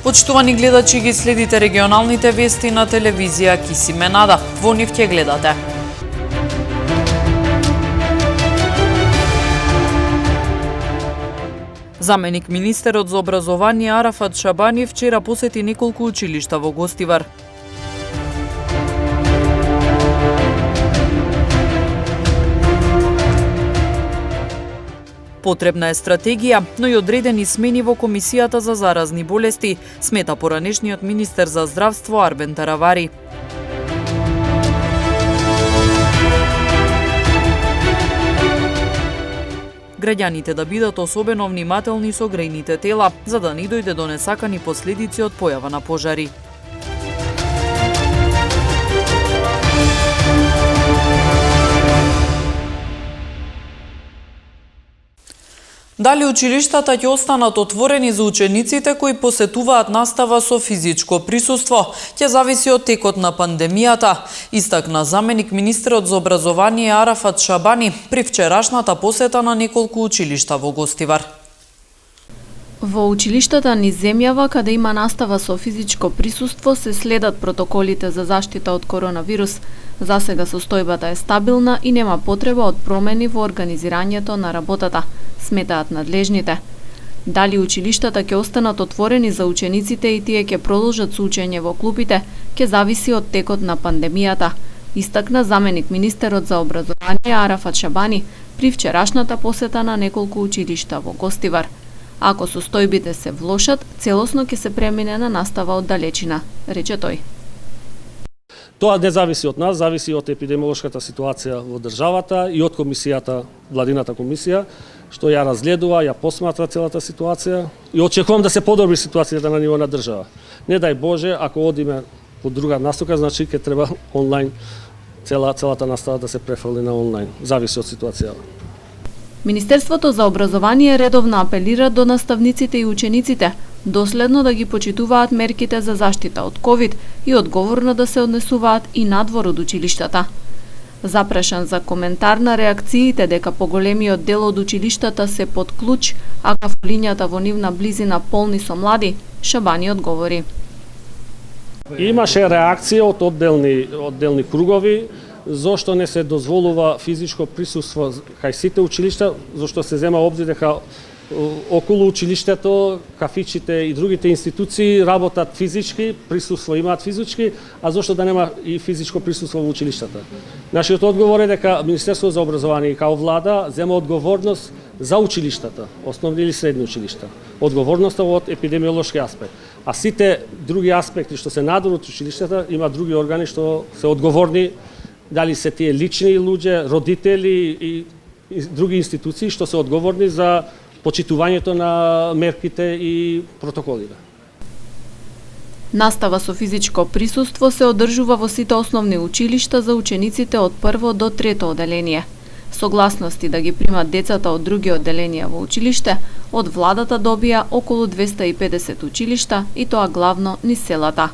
Почитувани гледачи, ги следите регионалните вести на телевизија Кисиме Нада. Во нив ќе гледате. Заменик министерот за образование Арафат Шабани вчера посети неколку училишта во Гостивар. Потребна е стратегија, но и одредени смени во Комисијата за заразни болести, смета поранешниот министер за здравство Арбен Таравари. Граѓаните да бидат особено внимателни со грејните тела, за да не дојде до несакани последици од појава на пожари. Дали училиштата ќе останат отворени за учениците кои посетуваат настава со физичко присуство, ќе зависи од текот на пандемијата, истакна заменик министерот за образование Арафат Шабани при вчерашната посета на неколку училишта во Гостивар. Во училиштата низ земјава, каде има настава со физичко присуство, се следат протоколите за заштита од коронавирус. За сега состојбата е стабилна и нема потреба од промени во организирањето на работата, сметаат надлежните. Дали училиштата ќе останат отворени за учениците и тие ќе продолжат со учење во клупите, ќе зависи од текот на пандемијата, истакна заменик министерот за образование Арафат Шабани при вчерашната посета на неколку училишта во Гостивар. Ако состојбите се влошат, целосно ќе се премине на настава од далечина, рече тој. Тоа не зависи од нас, зависи од епидемиолошката ситуација во државата и од комисијата, владината комисија, што ја разгледува, ја посматра целата ситуација и очекувам да се подобри ситуацијата на ниво на држава. Не дај Боже, ако одиме по друга насока, значи ќе треба онлайн целата настава да се префрли на онлайн. Зависи од ситуацијата. Министерството за образование редовно апелира до наставниците и учениците доследно да ги почитуваат мерките за заштита од ковид и одговорно да се однесуваат и надвор од училиштата. Запрашан за коментар на реакциите дека поголемиот дел од училиштата се под клуч, а кафулињата во нивна близина полни со млади, Шабани одговори. Имаше реакција од одделни кругови, зошто не се дозволува физичко присуство кај сите училишта, зашто се зема обзир дека околу училиштето, кафичите и другите институции работат физички, присуство имаат физички, а зошто да нема и физичко присуство во училиштата. Нашиот одговор е дека Министерството за образование и као влада зема одговорност за училиштата, основни или средни училишта. Одговорноста од епидемиолошки аспект. А сите други аспекти што се надвор од училиштата, има други органи што се одговорни, дали се тие лични луѓе, родители и други институции што се одговорни за почитувањето на мерките и протоколите. Настава со физичко присуство се одржува во сите основни училишта за учениците од прво до трето оделение. Согласности да ги примат децата од други оделенија во училиште, од владата добија околу 250 училишта и тоа главно низ селата.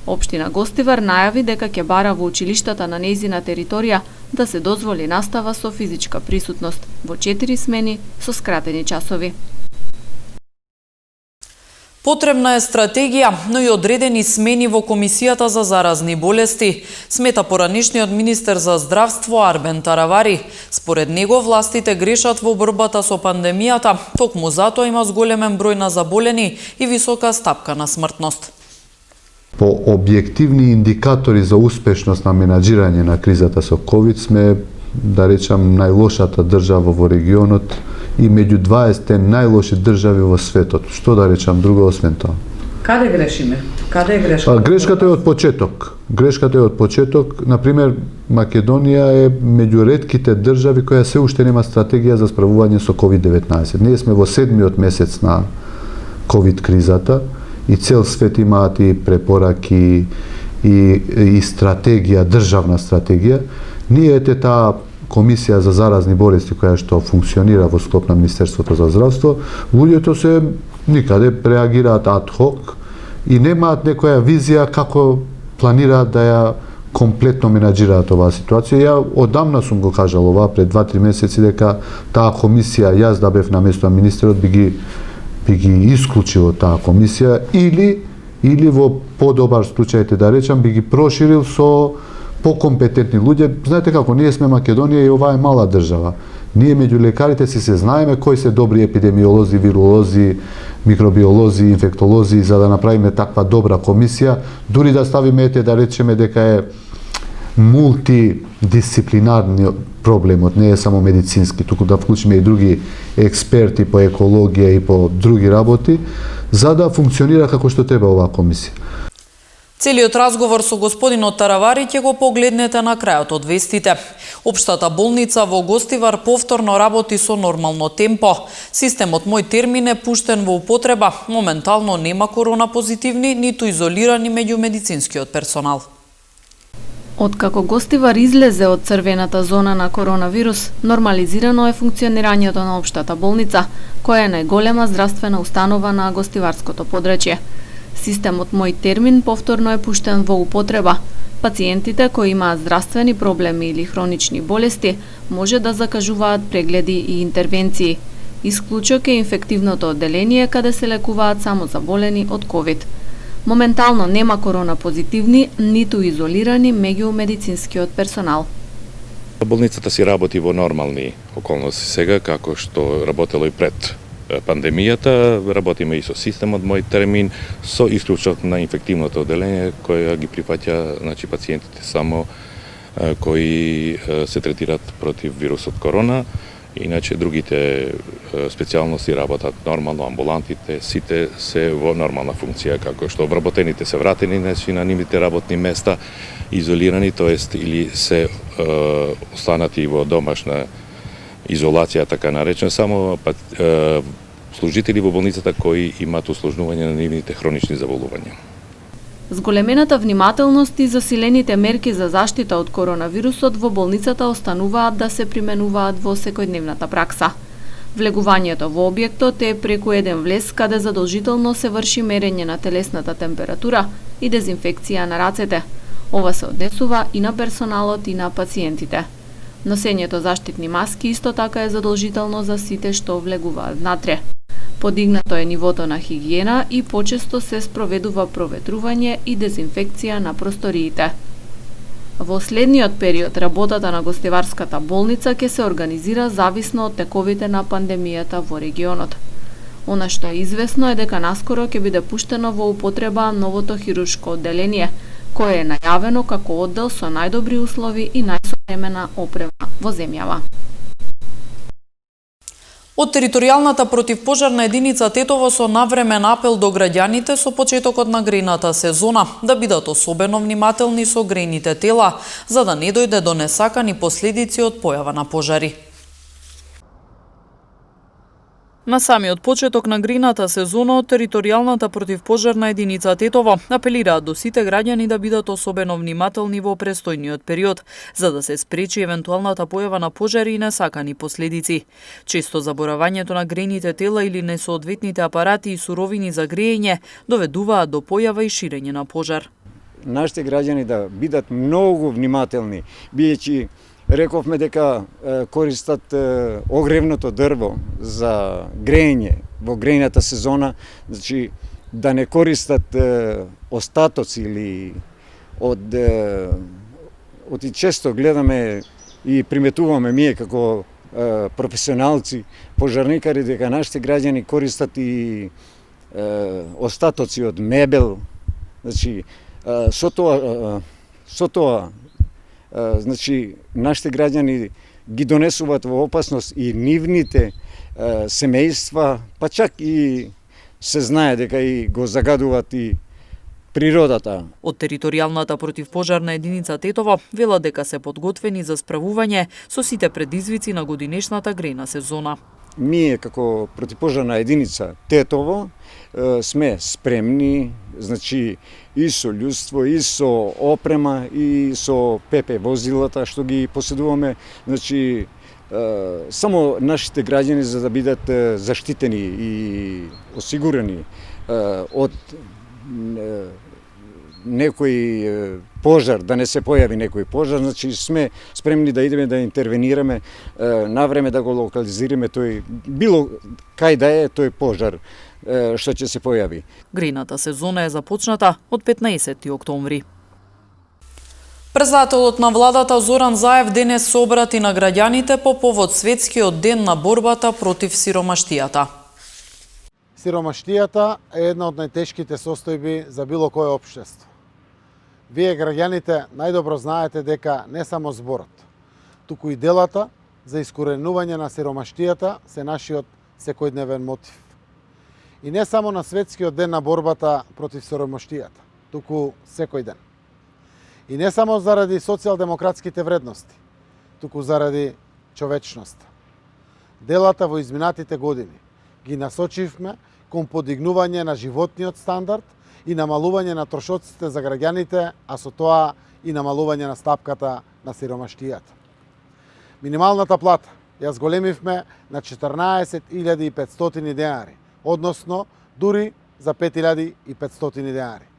Општина Гостивар најави дека ќе бара во училиштата на нејзина територија да се дозволи настава со физичка присутност во 4 смени со скратени часови. Потребна е стратегија, но и одредени смени во Комисијата за заразни болести, смета поранешниот министер за здравство Арбен Таравари. Според него, властите грешат во борбата со пандемијата, токму затоа има зголемен број на заболени и висока стапка на смртност. По објективни индикатори за успешност на менаџирање на кризата со ковид сме, да речам, најлошата држава во регионот и меѓу 20 најлоши држави во светот. Што да речам друго освен тоа? Каде грешиме? Каде е грешката? Грешката е од почеток. Грешката е од почеток. Например, Македонија е меѓу ретките држави која се уште нема стратегија за справување со COVID-19. Ние сме во 7-миот месец на ковид кризата и цел свет имаат и препораки и стратегија, државна стратегија. Ние ете таа комисија за заразни болести која што функционира во склоп на Министерството за здравство, луѓето се никаде реагираат ад хок и немаат некоја визија како планираат да ја комплетно менаџираат оваа ситуација. Ја одамна сум го кажал ова пред 2-3 месеци дека таа комисија, јас да бев на место на министерот, би ги би ги исклучил од таа комисија или во подобар случаите да речам би ги проширил со покомпетентни луѓе. Знаете како, ние сме Македонија и оваа е мала држава. Ние меѓу лекарите се знаеме кои се добри епидемиолози, вирулози, микробиолози, инфектолози, за да направиме таква добра комисија, дури да ставиме да речеме дека е мултидисциплинарни проблемот, не е само медицински, туку да вклучиме и други експерти по екологија и по други работи, за да функционира како што треба оваа комисија. Целиот разговор со господинот Таравари ќе го погледнете на крајот од вестите. Општата болница во Гостивар повторно работи со нормално темпо. Системот Мој термин е пуштен во употреба. Моментално нема корона позитивни, ниту изолирани меѓу медицинскиот персонал. Откако Гостивар излезе од црвената зона на коронавирус, нормализирано е функционирањето на општата болница, која е најголема здравствена установа на Гостиварското подречје. Системот Мој термин повторно е пуштен во употреба. Пациентите кои имаат здравствени проблеми или хронични болести може да закажуваат прегледи и интервенции. Исклучок е инфективното одделение каде се лекуваат само заболени од ковид. Моментално нема корона позитивни, ниту изолирани меѓу медицинскиот персонал. Болницата си работи во нормални околности сега, како што работело и пред пандемијата. Работиме и со системот Мој термин, со исклучок на инфективното одделение, која ги прифаќа пациентите само кои се третираат против вирусот корона. Иначе другите специјалности работат нормално, амбулантите, сите се во нормална функција, како што вработените се вратени на нивните работни места, изолирани, тоест или се останати во домашна изолација, така наречена, само служители во болницата кои имаат усложнување на нивните хронични заболувања. Зголемената внимателност и засилените мерки за заштита од коронавирусот во болницата остануваат да се применуваат во секојдневната пракса. Влегувањето во објектот е преку еден влез каде задолжително се врши мерење на телесната температура и дезинфекција на рацете. Ова се однесува и на персоналот и на пациентите. Носењето заштитни маски исто така е задолжително за сите што влегуваат внатре. Подигнато е нивото на хигиена и почесто се спроведува проветрување и дезинфекција на просториите. Во следниот период работата на Гостиварската болница ќе се организира зависно од тековите на пандемијата во регионот. Она што е известно е дека наскоро ќе биде пуштено во употреба новото хируршко одделение, кое е најавено како оддел со најдобри услови и најсовремена опрема во земјава. Од територијалната противпожарна единица Тетово со навремен апел до граѓаните со почетокот на грејната сезона да бидат особено внимателни со грејните тела, за да не дојде до несакани последици од појава на пожари. На самиот почеток на грејната сезона од територијалната противпожарна единица Тетово апелираат до сите граѓани да бидат особено внимателни во престојниот период, за да се спречи евентуалната појава на пожари и несакани последици. Често заборавањето на грејните тела или несоодветните апарати и суровини за грејење доведуваат до појава и ширење на пожар. Нашите граѓани да бидат многу внимателни, биејќи рековме дека користат огревното дрво за грејење во грејната сезона, значи да не користат остатоци или од и често гледаме и приметуваме ние како професионалци, пожарникари, дека нашите граѓани користат и остатоци од мебел, значи со тоа значи нашите граѓани ги донесуваат во опасност и нивните семејства, па чак и се знае дека и го загадуваат и природата. Од територијалната противпожарна единица Тетово велат дека се подготвени за справување со сите предизвици на годинешната грејна сезона. Ние како противпожарна единица Тетово сме спремни, значи и со људство, и со опрема, и со ПП возилата што ги поседуваме, значи само нашите граѓани за да бидат заштитени и осигурени од некој пожар, да не се појави некој пожар, значи сме спремни да идеме да интервенираме навреме, да го локализираме тој било кај да е тој пожар. што ќе се појави. Грејната сезона е започната од 15 октомври. Председателот на владата Зоран Заев денес се обрати на граѓаните по повод светскиот ден на борбата против сиромаштијата. Сиромаштијата е една од најтешките состојби за било кое општество. Вие, граѓаните, најдобро знаете дека не само зборот, туку и делата за искоренување на сиромаштијата се нашиот секојдневен мотив. И не само на светскиот ден на борбата против сиромаштијата, туку секој ден. И не само заради социјалдемократските вредности, туку заради човечноста. Делата во изминатите години ги насочивме кон подигнување на животниот стандард и намалување на трошоците за граѓаните, а со тоа и намалување на стапката на сиромаштијата. Минималната плата ја зголемивме на 14.500 денари, односно дури за 5.500 денари.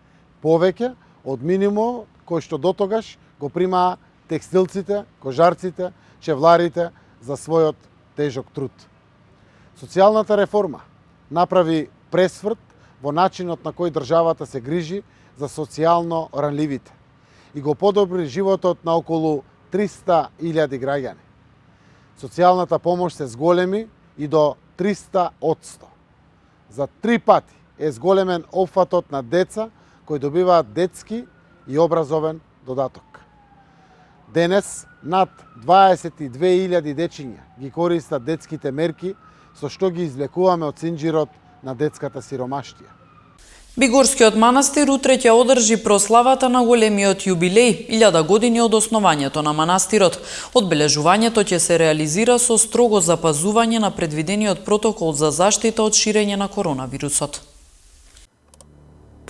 Повеќе од минимумот кој што дотогаш го примаа текстилците, кожарците, чевларите за својот тежок труд. Социјалната реформа направи пресврт во начинот на кој државата се грижи за социјално ранливите и го подобри животот на околу 300.000 граѓани. Социјалната помош се зголеми и до 300%. За 3 пати е зголемен опфатот на деца кои добиваат детски и образовен додаток. Денес над 22.000 дечиња ги користат детските мерки, со што ги извлекуваме од синџирот на детската сиромаштија. Бигорскиот манастир утре ќе одржи прославата на големиот јубилеј, 1000 години од основањето на манастирот. Одбележувањето ќе се реализира со строго запазување на предвидениот протокол за заштита од ширење на коронавирусот.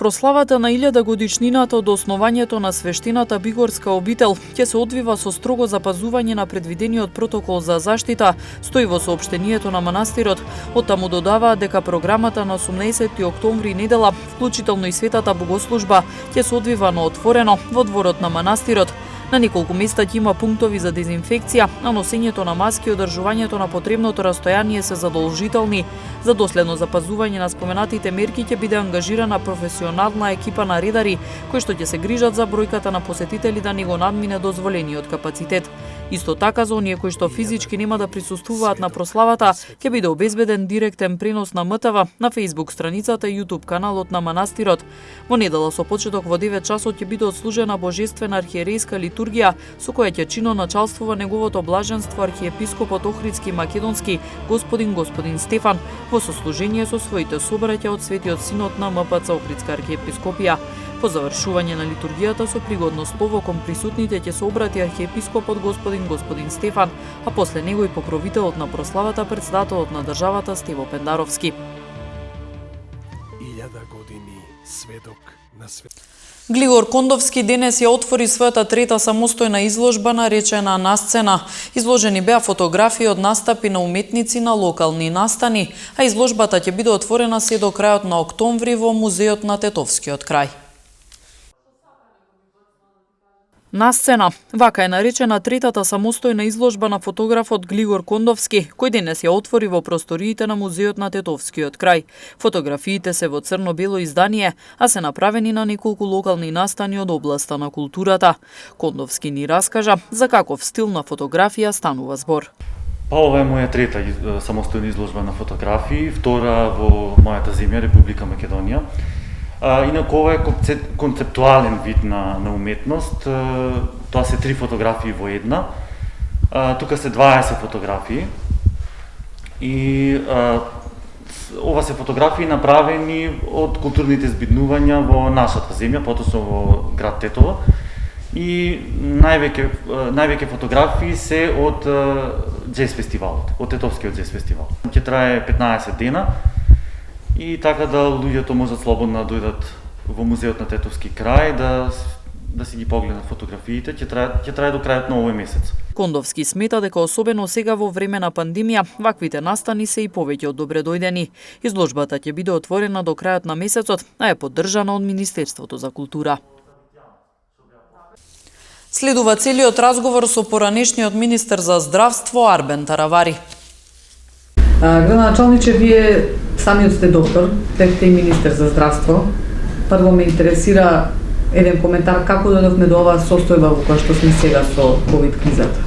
Прославата на 1000 годишнината од основањето на свештената Бигорска обител ќе се одвива со строго запазување на предвидениот протокол за заштита, стои во соопштението на манастирот. Оттаму додаваат дека програмата на 18 октомври недела, вклучително и светата богослужба, ќе се одвива на отворено во дворот на манастирот. На неколку места ќе има пунктови за дезинфекција, а носењето на маски и одржувањето на потребното растојание се задолжителни. За доследно запазување на споменатите мерки ќе биде ангажирана професионална екипа на редари, кои што ќе се грижат за бројката на посетители да не го надмине дозволениот капацитет. Исто така за оние кои што физички нема да присуствуваат на прославата, ќе биде обезбеден директен пренос на МТВ на Facebook страницата и YouTube каналот на манастирот. Во недела со почеток во 9 часот ќе биде отслужена божествена архиерейска литургија, со која ќе чиноначалствува неговото блаженство архиепископот Охридски Македонски господин Стефан во сослужение со своите собраќа од Светиот Синод на МПЦ Охридска архиепископија. По завршување на литургијата со пригодно слово кон присутните ќе се обрати архиепископот господин Стефан, а после него и покровителот на прославата председателот на државата Стево Пендаровски. 1000 години сведок на свет. Глигор Кондовски денес ја отвори својата трета самостојна изложба наречена Насцена. Изложени беа фотографии од настапи на уметници на локални настани, а изложбата ќе биде отворена се до крајот на октомври во музеот на Тетовскиот крај. Насцена, вака е наречена третата самостојна изложба на фотографот Глигор Кондовски, кој денес ја отвори во просториите на музеот на Тетовскиот крај. Фотографиите се во црно-бело издание, а се направени на неколку локални настани од областа на културата. Кондовски ни раскажа за каков стил на фотографија станува збор. Па ова е моја трета самостојна изложба на фотографии, втора во мојата земја, Република Македонија. Инаку ова е концептуален вид на уметност. Тоа се 3 фотографии во една. Тука се 20 фотографии. И ова се фотографии направени од културните збиднувања во нашата земја, потосно во град Тетово. И највеќе фотографии се од џез фестивалот, од Тетовскиот џез фестивал. Ќе трае 15 дена. И така да луѓето можат слободно да дојдат во музеот на Тетовски крај да си ги погледнат фотографиите, ќе трае до крајот на овој месец. Кондовски смета дека особено сега во време на пандемија, ваквите настани се и повеќе од добре дојдени. Изложбата ќе биде отворена до крајот на месецот, а е поддржана од Министерството за култура. Следува целиот разговор со поранешниот министер за здравство Арбен Таравари. Градоначалниче, вие самиот сте доктор, бевте и министер за здравство. Прво ме интересира еден коментар како дојдовме до оваа состојба во која што сме сега со ковид кризата.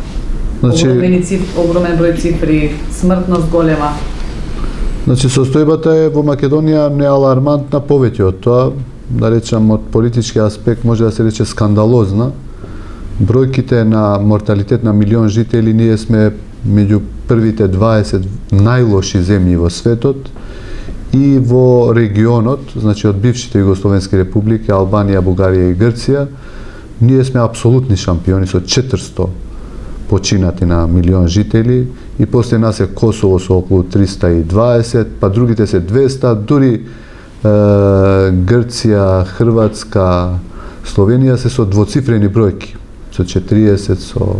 Огромен број цифри, смртност голема. Значи, состојбата е во Македонија не алармантна, повеќе од тоа, да речам од политички аспект може да се рече скандалозна. Бројките на морталитет на милион жители, ние сме меѓу првите 20 најлоши земји во светот и во регионот, значи од бившите југословенски републики, Албанија, Бугарија и Грција, ние сме апсолутни шампиони со 400 починати на милион жители и после нас е Косово со околу 320, па другите се 200, дури Грција, Хрватска, Словенија се со двоцифрени бројки, со 40, со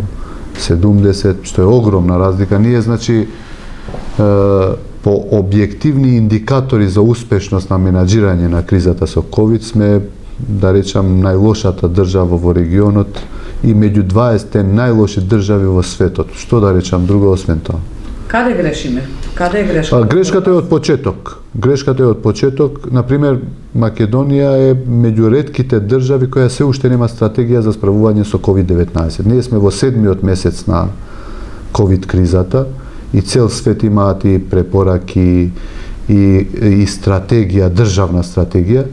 70, што е огромна разлика. Ние, значи, по објективни индикатори за успешност на менаџирање на кризата со ковид сме, да речам, најлошата држава во регионот и меѓу 20 најлоши држави во светот. Што да речам друго освен тоа? Каде грешиме? Каде е грешката? Грешката е од почеток. Грешката е од почеток. Например, Македонија е меѓу ретките држави која се уште нема стратегија за справување со COVID-19. Ние сме во 7-миот месец на ковид кризата и цел свет имаат и препораки и стратегија, државна стратегија.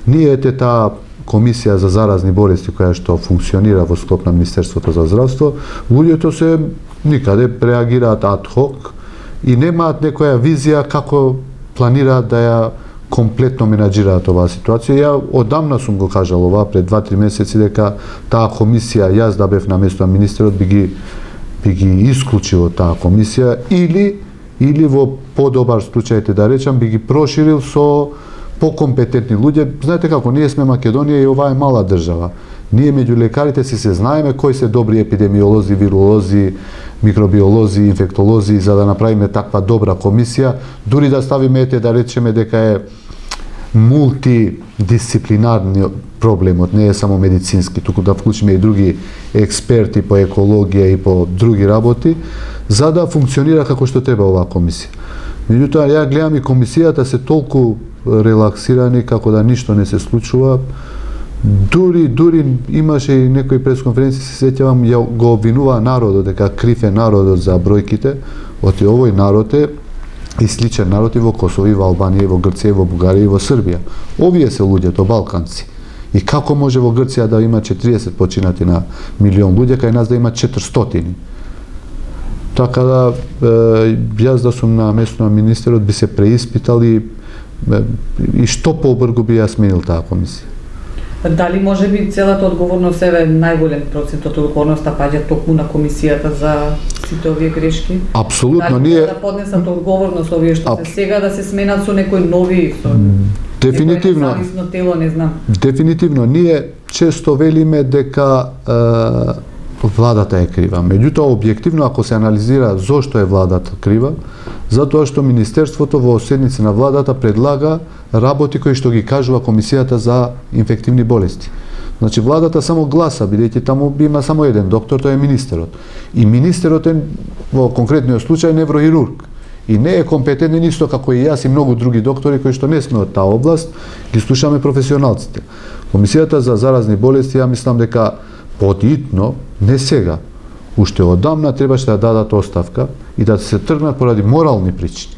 Ние ете таа комисија за заразни болести која што функционира во склоп на Министерството за здравство, луѓето се никаде реагираат ад хок и немаат некоја визија како планираат да ја комплетно менаџираат оваа ситуација. Ја одамна сум го кажал ова пред 2-3 месеци дека таа комисија, јас да бев на место на министерот, би ги исклучил таа комисија или во подобар случаите да речам би ги проширил со покомпетентни луѓе. Знаете како, ние сме Македонија и оваа е мала држава. Ние меѓу лекарите се знаеме кои се добри епидемиолози, виролози, микробиолози, инфектолози, за да направиме таква добра комисија, дури да ставиме да речеме дека е мултидисциплинарни проблемот, не е само медицински, туку да вклучиме и други експерти по екологија и по други работи, за да функционира како што треба оваа комисија. Меѓутоа, ја гледам и комисијата се толку релаксирани како да ништо не се случува. Дури имаше и некои пресконференции, се сеќавам, ја го обвинува народот дека крив е народот за бројките, оти овој народ е и сличен народ и во Косово, и во Албанија, и во Грција, и во Бугарија, и во Србија. Овие се луѓето, балканци. И како може во Грција да има 40 починати на милион луѓе, кај нас да има 400? Така да, јас да сум на место на министерот би се преиспитал и што побрзо би ја сменил таа комисија. Дали може би целата одговорност е најголем процент од одговорноста паѓа токму на комисијата за сите овие грешки? Апсолутно, ние да поднесат одговорност овие што се сега да се сменат со некои нови, со дефинитивно независно тело, не знам. Дефинитивно, ние често велиме дека владата е крива. Меѓутоа, објективно, ако се анализира зошто е владата крива, затоа што Министерството во седници на владата предлага работи кои што ги кажува Комисијата за инфективни болести. Значи, владата само гласа, бидејќи таму има само еден доктор, тој е министерот. И министерот е, во конкретниот случај, неврохирург. И не е компетентен исто како и јас и многу други доктори кои што не сме од таа област, ги слушаме професионалците. Комисијата за заразни болести, ја мислам дека подитно, не сега, уште одамна требаше да дадат оставка и да се тргнат поради морални причини.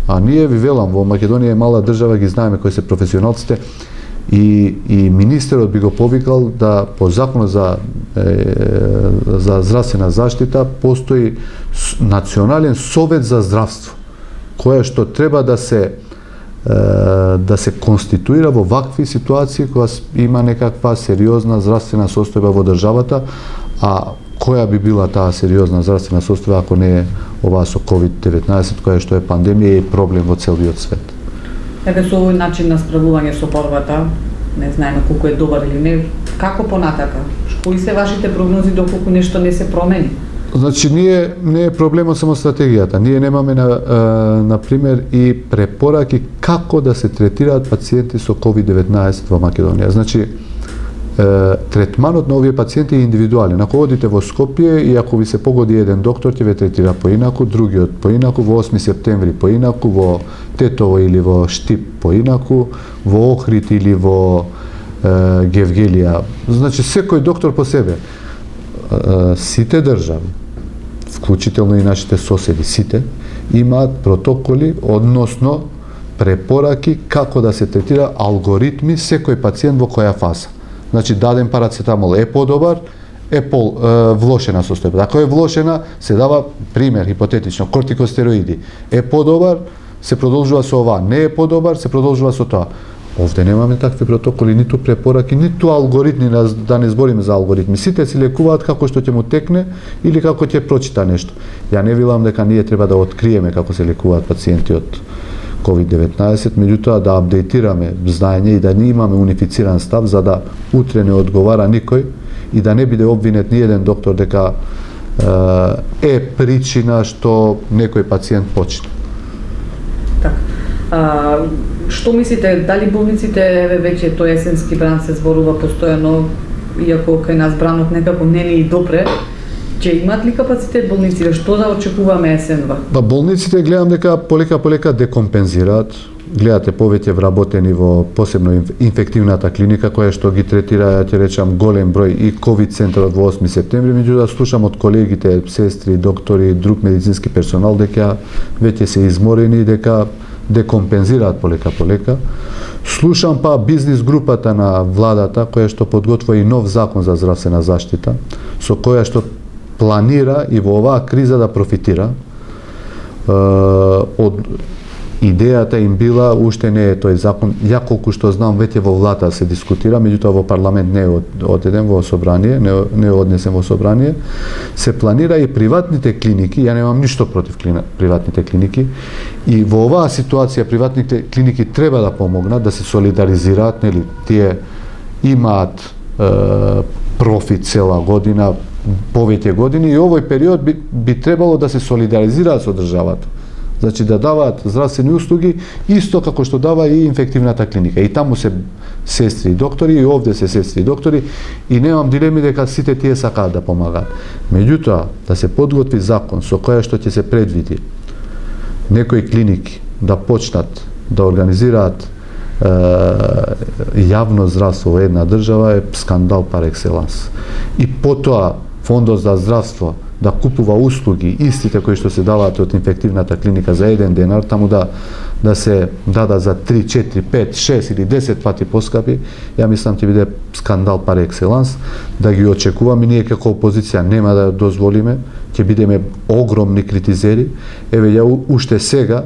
А ние, ви велам, во Македонија е мала држава, ги знаеме кои се професионалците и министерот би го повикал да по законот за здравствена заштита постои Национален совет за здравство, која што треба да се конституира во вакви ситуации кога има некаква сериозна здравствена состојба во државата, а која би била таа сериозна здравствена состојба ако не е оваа со COVID-19, која што е пандемија и проблем во целиот свет. Еве со овој начин на справување со борбата, не знаеме колку е добар или не, како понатака? Кои се вашите прогнози доколку нешто не се промени? Значи, не е проблемот само стратегијата. Ние немаме, на пример, и препораки како да се третираат пациенти со COVID-19 во Македонија. Значи, третманот на овие пациенти е индивидуален. Ако одите во Скопје и ако ви се погоди еден доктор, ќе ве третира поинаку, другиот поинаку, во 8 септември поинаку, во Тетово или во Штип поинаку, во Охрид или во Гевгелија. Значи, секој доктор по себе. Сите држави, вклучително и нашите соседи, сите, имаат протоколи, односно препораки како да се третира алгоритми секој пациент во која фаза. Значи, даден парацетамол е подобар, е влошена состојба. Ако е влошена, се дава пример, хипотетично, кортикостероиди. Е подобар, се продолжува со ова. Не е подобар, се продолжува со тоа. Овде немаме такви протоколи, ниту препораки, ниту алгоритми, да не збориме за алгоритми. Сите си лекуваат како што ќе му текне или како ќе прочита нешто. Ја не велам дека ние треба да откриеме како се лекуваат пациенти од COVID-19, меѓутоа да апдейтираме знаење и да не имаме унифициран став за да утре не одговара никој и да не биде обвинет ни еден доктор дека е причина што некој пациент почне. Така. Што мислите, дали болниците веќе тој есенски бран се зборува постојано, иако кај нас бранот некако не ни допре, ќе имат ли капацитет болниците? Што да очекуваме есенва? Болниците гледам дека полека декомпензираат. Гледате повеќе вработени во посебно инфективната клиника која што ги третира, ќе речам, голем број и ковид центарот во 8 септември, меѓутоа слушам од колегите, сестри, доктори, друг медицински персонал дека веќе се изморени, дека декомпензираат полека. Слушам па бизнис групата на владата која што подготвува и нов закон за здравствена заштита, со која што планира и во оваа криза да профитира. Од идејата им била, уште не е тој закон, ја колку што знам веќе во влада се дискутира, меѓутоа во парламент не е одеден во собрание, не е однесен во собрание. Се планира и приватните клиники, ја немам ништо против приватните клиники, и во оваа ситуација приватните клиники треба да помогнат, да се солидаризираат, нели, тие имаат профит цела година, повеќе години, и овој период би требало да се солидаризираат со државата. Значи да даваат здравствени услуги исто како што дава и инфективната клиника. И таму се сестри и доктори, и овде се сестри и доктори, и немам дилеми дека сите тие сакаат да помагаат. Меѓутоа, да се подготви закон со која што ќе се предвиди некои клиники да почнат да организираат јавно здравство во една држава е скандал пар екселанс. И потоа Фондот за здравство да купува услуги истите кои што се даваат од инфективната клиника за 1 денар, таму да се дада за 3, 4, 5, 6 или 10 пати поскапи, ја мислам ќе биде скандал пар екселанс, да ги очекуваме. Ние како опозиција нема да дозволиме, ќе бидеме огромни критизери. Еве, ја уште сега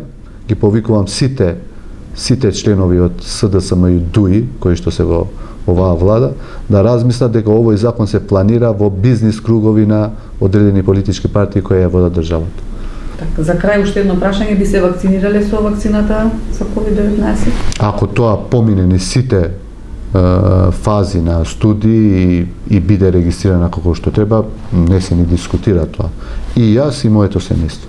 ги повикувам сите членови од СДСМ и ДУИ, кои што се во оваа влада, да размислат дека овој закон се планира во бизнис кругови на одредени политички партии кои ја водат државата. Така, за крај уште едно прашање, би се вакцинирале со вакцината за COVID-19? Ако тоа помине ни сите фази на студии и биде регистрирана како што треба, не се ни дискутира тоа. И јас и моето семејство.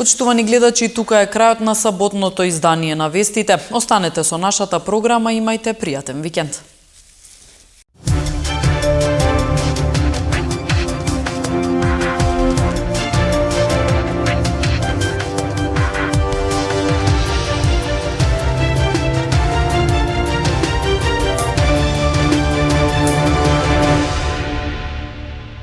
Почитувани гледачи, тука е крајот на саботното издание на вестите. Останете со нашата програма, имајте пријатен викенд.